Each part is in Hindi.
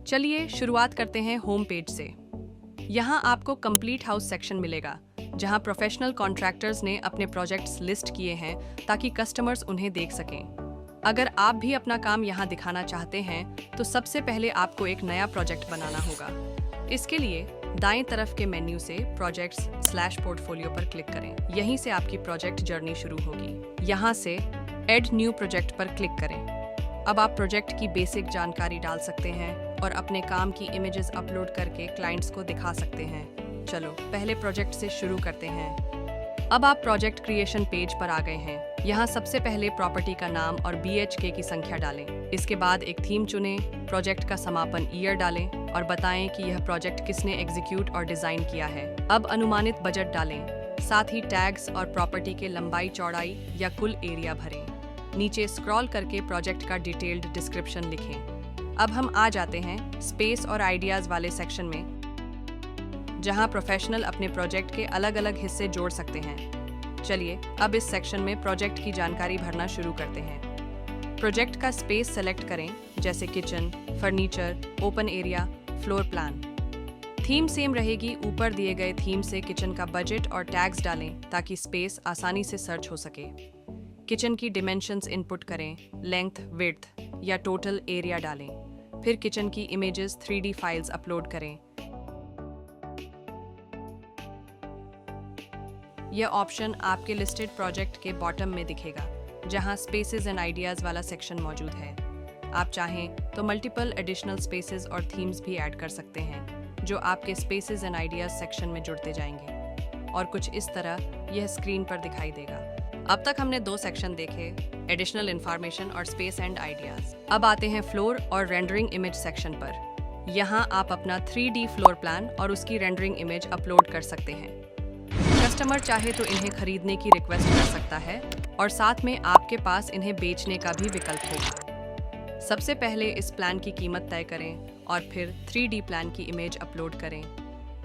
चलिए शुरुआत करते हैं होम पेज से। यहाँ आपको कंप्लीट हाउस सेक्शन मिलेगा, जहाँ प्रोफेशनल कॉन्ट्रैक्टर्स ने अपने प्रोजेक्ट्स लिस्ट किए हैं ताकि कस्टमर्स उन्हें देख सकें। अगर आप भी अपना काम यहाँ दिखाना चाहते हैं तो सबसे पहले आपको एक नया प्रोजेक्ट बनाना होगा। इसके लिए दाएं तरफ के मेन्यू से प्रोजेक्ट्स/पोर्टफोलियो पर क्लिक करें। यहीं से आपकी प्रोजेक्ट जर्नी शुरू होगी। यहाँ से ऐड न्यू प्रोजेक्ट पर क्लिक करें। अब आप प्रोजेक्ट की बेसिक जानकारी डाल सकते हैं और अपने काम की इमेजेस अपलोड करके क्लाइंट्स को दिखा सकते हैं। चलो पहले प्रोजेक्ट से शुरू करते हैं। अब आप प्रोजेक्ट क्रिएशन पेज पर आ गए हैं। यहाँ सबसे पहले प्रॉपर्टी का नाम और BHK की संख्या डालें। इसके बाद एक थीम चुनें, प्रोजेक्ट का समापन ईयर डालें और बताएं कि यह प्रोजेक्ट किसने एग्जीक्यूट और डिजाइन किया है। अब अनुमानित बजट डालें, साथ ही टैग्स और प्रॉपर्टी के लंबाई चौड़ाई या कुल एरिया भरें। नीचे स्क्रॉल करके प्रोजेक्ट का डिटेल्ड डिस्क्रिप्शन लिखें। अब हम आ जाते हैं स्पेस और आइडियाज वाले सेक्शन में, जहां प्रोफेशनल अपने प्रोजेक्ट के अलग अलग हिस्से जोड़ सकते हैं। चलिए अब इस सेक्शन में प्रोजेक्ट की जानकारी भरना शुरू करते हैं। प्रोजेक्ट का स्पेस सेलेक्ट करें, जैसे kitchen, furniture, open area, floor plan. Theme same रहेगी। ऊपर दिए गए थीम से किचन का बजट और टैग्स डालें ताकि स्पेस आसानी से सर्च हो सके। किचन की डिमेंशंस इनपुट करें, लेंथ, विड्थ या टोटल एरिया डालें। फिर किचन की इमेजेस 3D फाइल्स अपलोड करें। यह ऑप्शन आपके लिस्टेड प्रोजेक्ट के बॉटम में दिखेगा, जहां स्पेसेस एंड आइडियाज वाला सेक्शन मौजूद है। आप चाहें तो मल्टीपल एडिशनल स्पेसेस और थीम्स भी ऐड कर सकते हैं, जो आपके स्पेसेस एंड आइडियाज सेक्शन में जुड़ते जाएंगे और कुछ इस तरह यह स्क्रीन पर दिखाई देगा। अब तक हमने 2 सेक्शन देखे, एडिशनल इंफॉर्मेशन और स्पेस एंड आइडियाज। अब आते हैं फ्लोर और रेंडरिंग इमेज सेक्शन पर। यहाँ आप अपना 3D फ्लोर प्लान और उसकी रेंडरिंग इमेज अपलोड कर सकते हैं। कस्टमर चाहे तो इन्हें खरीदने की रिक्वेस्ट कर सकता है और साथ में आपके पास इन्हें बेचने का भी विकल्प होगा। सबसे पहले इस प्लान की कीमत तय करें और फिर 3D प्लान की इमेज अपलोड करें।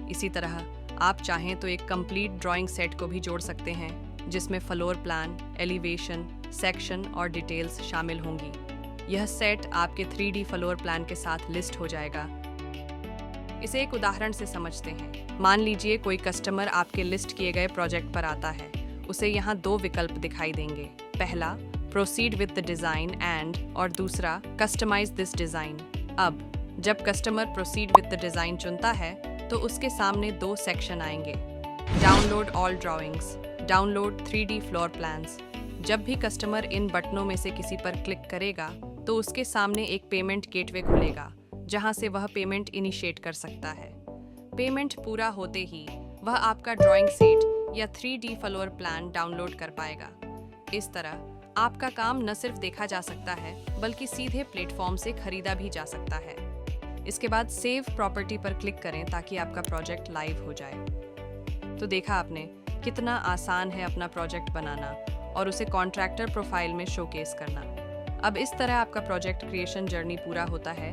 इसी तरह आप चाहें तो एक कंप्लीट ड्राइंग सेट को भी जोड़ सकते हैं, जिसमें फ्लोर प्लान, एलिवेशन, सेक्शन और डिटेल्स शामिल होंगी। यह सेट आपके 3D फ्लोर प्लान के साथ लिस्ट हो जाएगा। इसे एक उदाहरण से समझते हैं। मान लीजिए कोई कस्टमर आपके लिस्ट किए गए प्रोजेक्ट पर आता है। उसे यहाँ 2 विकल्प दिखाई देंगे। पहला, proceed with the design and, और दूसरा, कस्टमाइज दिस डिज़ाइन। अब जब customer proceed with the design चुनता है तो उसके सामने 2 सेक्शन आएंगे। Download all drawings, download 3D floor plans. जब भी कस्टमर इन बटनों में से किसी पर क्लिक करेगा तो उसके सामने एक पेमेंट गेटवे खुलेगा, जहां से वह पेमेंट इनिशिएट कर सकता है। पेमेंट पूरा होते ही वह आपका ड्राइंग सेट या 3D फ्लोर प्लान डाउनलोड कर पाएगा। इस तरह आपका काम न सिर्फ देखा जा सकता है, बल्कि सीधे प्लेटफॉर्म से खरीदा भी जा सकता है। इसके बाद सेव प्रॉपर्टी पर क्लिक करें ताकि आपका प्रोजेक्ट लाइव हो जाए। तो देखा आपने कितना आसान है अपना प्रोजेक्ट बनाना और उसे कॉन्ट्रैक्टर प्रोफाइल में शोकेस करना। अब इस तरह आपका प्रोजेक्ट क्रिएशन जर्नी पूरा होता है